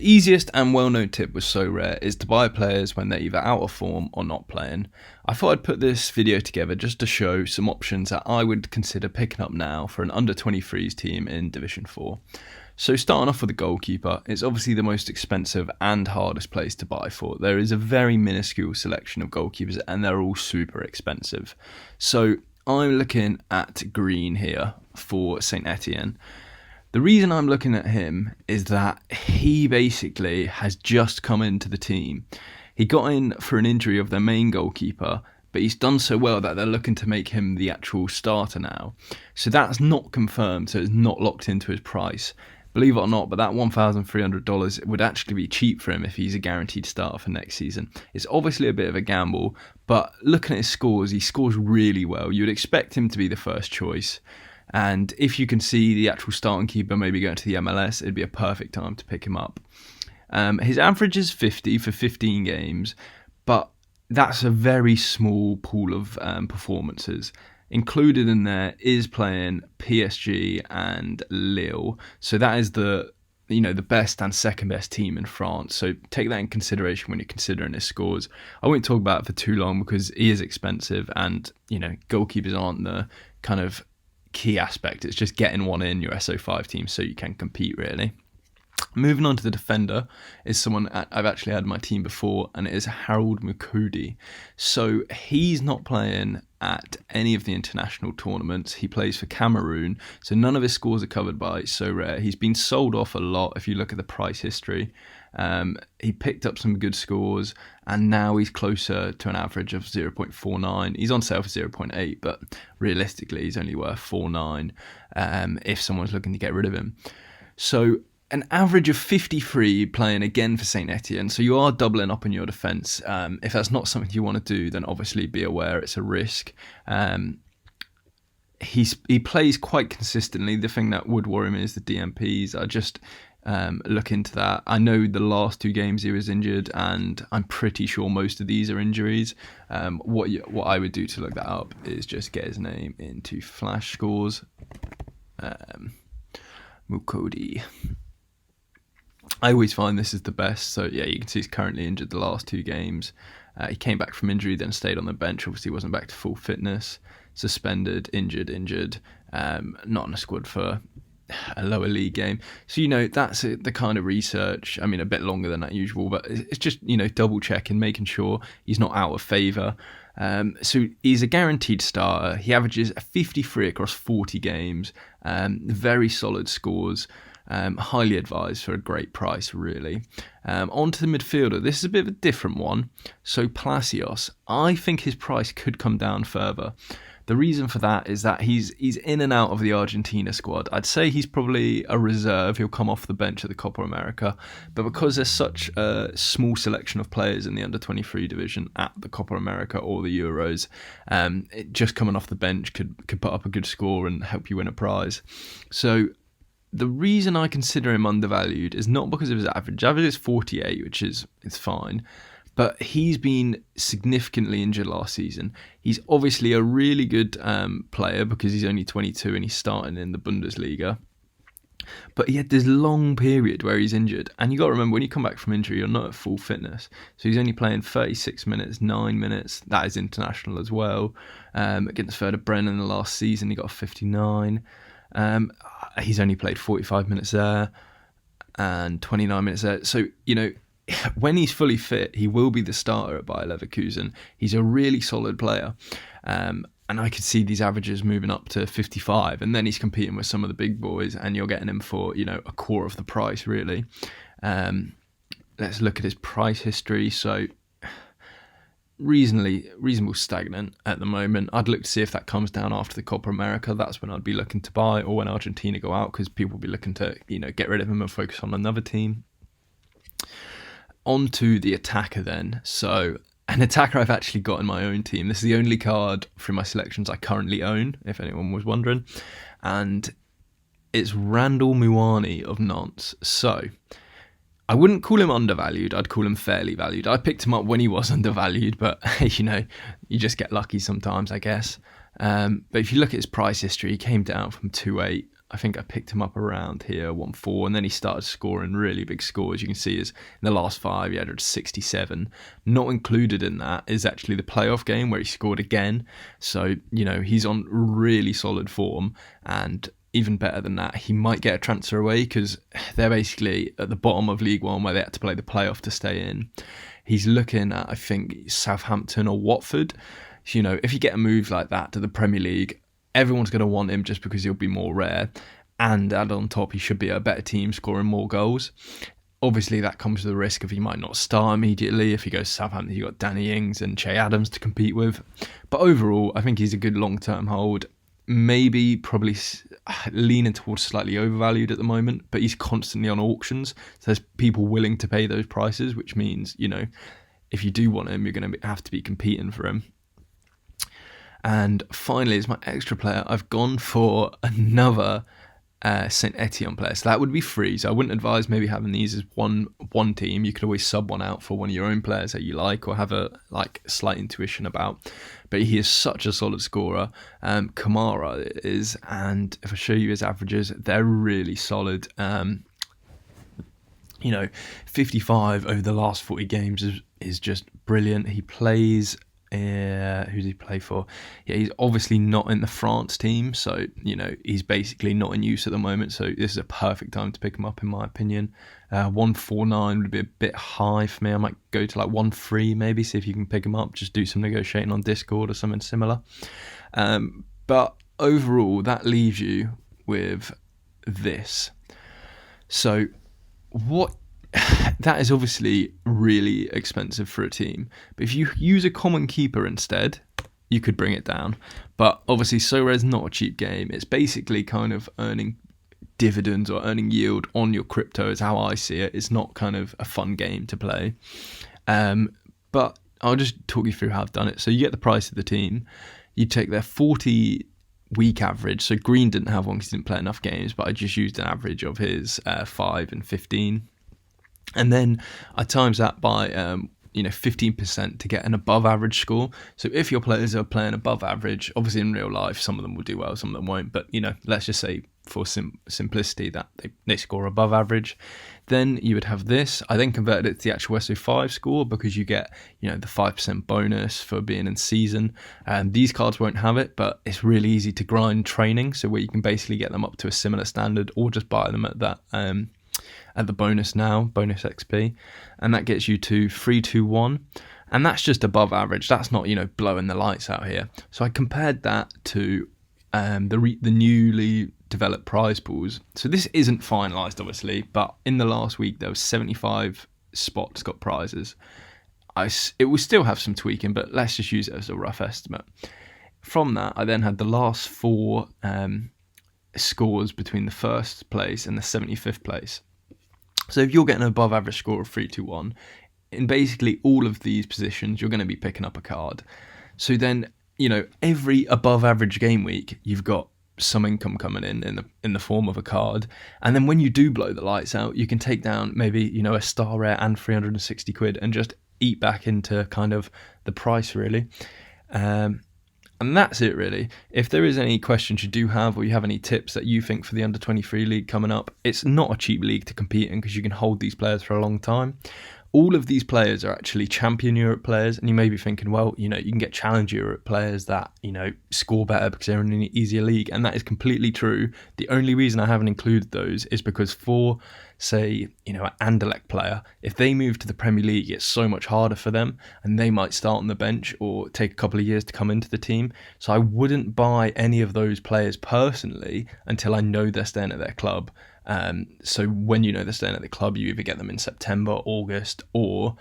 The easiest and well-known tip with Sorare is to buy players when they're either out of form or not playing. I thought I'd put this video together just to show some options that I would consider picking up now for an under-23s team in Division 4. So starting off with the goalkeeper, it's obviously the most expensive and hardest place to buy for. There is a very minuscule selection of goalkeepers and they're all super expensive. So I'm looking at Green here for St Etienne. The reason I'm looking at him is that he basically has just come into the team. He got in for an injury of their main goalkeeper, but he's done so well that they're looking to make him the actual starter now. So that's not confirmed, so it's not locked into his price. Believe it or not, but that $1,300 would actually be cheap for him if he's a guaranteed starter for next season. It's obviously a bit of a gamble, but looking at his scores, he scores really well. You'd expect him to be the first choice. And if you can see the actual starting keeper maybe going to the MLS, it'd be a perfect time to pick him up. His average is 50 for 15 games, but that's a very small pool of performances. Included in there is playing PSG and Lille, so that is the best and second best team in France. So take that in consideration when you're considering his scores. I won't talk about it for too long because he is expensive, and goalkeepers aren't the kind of key aspect. It's just getting one in your SO5 team so you can compete, really. Moving on to the defender is someone I've actually had in my team before, and it is Harold Mukudi. So he's not playing at any of the international tournaments. He plays for Cameroon, so none of his scores are covered by Sorare. He's been sold off a lot if you look at the price history. He picked up some good scores, and now he's closer to an average of 0.49. He's on sale for 0.8, but realistically he's only worth 4.9 if someone's looking to get rid of him. So an average of 53 playing again for St Etienne, so you are doubling up on your defence. If that's not something you want to do, then obviously be aware it's a risk. He plays quite consistently. The thing that would worry me is the DMPs. I just look into that. I know the last 2 games he was injured, and I'm pretty sure most of these are injuries. What I would do to look that up is just get his name into Flash Scores. Mukudi. I always find this is the best. So yeah, you can see he's currently injured the last 2 games. He came back from injury, then stayed on the bench. Obviously wasn't back to full fitness. Suspended, injured, not in a squad for a lower league game. So, that's the kind of research. I mean, a bit longer than that usual, but it's just, double checking, making sure he's not out of favour. So he's a guaranteed starter. He averages a 53 across 40 games. Very solid scores. Highly advised for a great price, really. On to the midfielder. This is a bit of a different one. So Palacios, I think his price could come down further. The reason for that is that he's in and out of the Argentina squad. I'd say he's probably a reserve. He'll come off the bench at the Copa America. But because there's such a small selection of players in the under-23 division at the Copa America or the Euros, just coming off the bench could put up a good score and help you win a prize. So the reason I consider him undervalued is not because of his average. Average is 48, which is fine. But he's been significantly injured last season. He's obviously a really good player because he's only 22 and he's starting in the Bundesliga. But he had this long period where he's injured. And you got to remember, when you come back from injury, you're not at full fitness. So he's only playing 36 minutes, 9 minutes. That is international as well. Against Werder Bremen in the last season, he got a 59. He's only played 45 minutes there and 29 minutes there. So, when he's fully fit, he will be the starter at Bayer Leverkusen. He's a really solid player. And I could see these averages moving up to 55. And then he's competing with some of the big boys and you're getting him for, a quarter of the price, really. Let's look at his price history. So reasonable stagnant at the moment. I'd look to see if that comes down after the Copa America. That's when I'd be looking to buy, or when Argentina go out, because people will be looking to, get rid of him and focus on another team. On to the attacker then. So an attacker I've actually got in my own team. This is the only card from my selections I currently own, if anyone was wondering. And it's Randall Muani of Nantes. So I wouldn't call him undervalued. I'd call him fairly valued. I picked him up when he was undervalued, but you just get lucky sometimes, I guess. But if you look at his price history, he came down from 2.8 I think I picked him up around here, 1-4, and then he started scoring really big scores. You can see in the last 5 he added 67. Not included in that is actually the playoff game where he scored again. So, he's on really solid form, and even better than that, he might get a transfer away because they're basically at the bottom of League One where they had to play the playoff to stay in. He's looking at, I think, Southampton or Watford. So, if you get a move like that to the Premier League, everyone's going to want him just because he'll be more rare. And add on top, he should be a better team scoring more goals. Obviously, that comes with the risk of he might not start immediately. If he goes to Southampton, you've got Danny Ings and Che Adams to compete with. But overall, I think he's a good long-term hold. Maybe probably leaning towards slightly overvalued at the moment, but he's constantly on auctions. So there's people willing to pay those prices, which means, if you do want him, you're going to have to be competing for him. And finally, as my extra player, I've gone for another Saint Etienne player. So that would be free. So I wouldn't advise maybe having these as one team. You could always sub one out for one of your own players that you like or have a slight intuition about. But he is such a solid scorer. Kamara is, and if I show you his averages, they're really solid. 55 over the last 40 games is just brilliant. He plays. Who does he play for? Yeah, he's obviously not in the France team, so he's basically not in use at the moment. So this is a perfect time to pick him up, in my opinion. 149 would be a bit high for me. I might go to 1.3 maybe. See if you can pick him up. Just do some negotiating on Discord or something similar. But overall, that leaves you with this. So what? That is obviously really expensive for a team. But if you use a common keeper instead, you could bring it down. But obviously, Sorare is not a cheap game. It's basically kind of earning dividends or earning yield on your crypto is how I see it. It's not kind of a fun game to play. But I'll just talk you through how I've done it. So you get the price of the team. You take their 40-week average. So Green didn't have one because he didn't play enough games, but I just used an average of his 5 and 15. And then I times that by 15% to get an above average score. So if your players are playing above average, obviously in real life some of them will do well, some of them won't, but let's just say for simplicity that they score above average, then you would have this. I then converted it to the actual SO5 score because you get the 5% bonus for being in season. And these cards won't have it, but it's really easy to grind training, so where you can basically get them up to a similar standard or just buy them at that at the bonus XP, and that gets you to 321, and that's just above average. That's not blowing the lights out here. So I compared that to the newly developed prize pools. So this isn't finalised obviously, but in the last week there was 75 spots got prizes. It will still have some tweaking, but let's just use it as a rough estimate. From that I then had the last 4 scores between the first place and the 75th place. So if you're getting an above average score of 321, in basically all of these positions, you're going to be picking up a card. So then, every above average game week, you've got some income coming in the form of a card. And then when you do blow the lights out, you can take down maybe, a star rare and 360 quid and just eat back into kind of the price really. And that's it really. If there is any questions you do have, or you have any tips that you think for the under 23 league coming up, it's not a cheap league to compete in because you can hold these players for a long time. All of these players are actually Champion Europe players, and you may be thinking, well, you can get Challenge Europe players that, score better because they're in an easier league, and that is completely true. The only reason I haven't included those is because for, say, an Anderlecht player, if they move to the Premier League, it's so much harder for them, and they might start on the bench or take a couple of years to come into the team. So I wouldn't buy any of those players personally until I know they're staying at their club. So when they're staying at the club, you either get them in September, August, or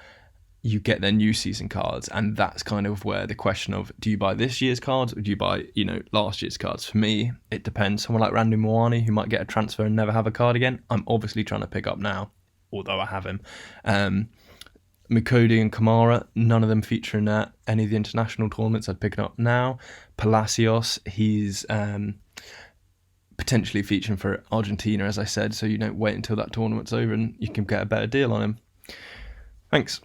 you get their new season cards. And that's kind of where the question of, do you buy this year's cards or do you buy, last year's cards? For me, it depends. Someone like Randy Moani, who might get a transfer and never have a card again, I'm obviously trying to pick up now, although I have him. Mikodi and Kamara, none of them feature in any of the international tournaments. I'd pick it up now. Palacios, he's potentially featuring for Argentina, as I said, so wait until that tournament's over and you can get a better deal on him. Thanks.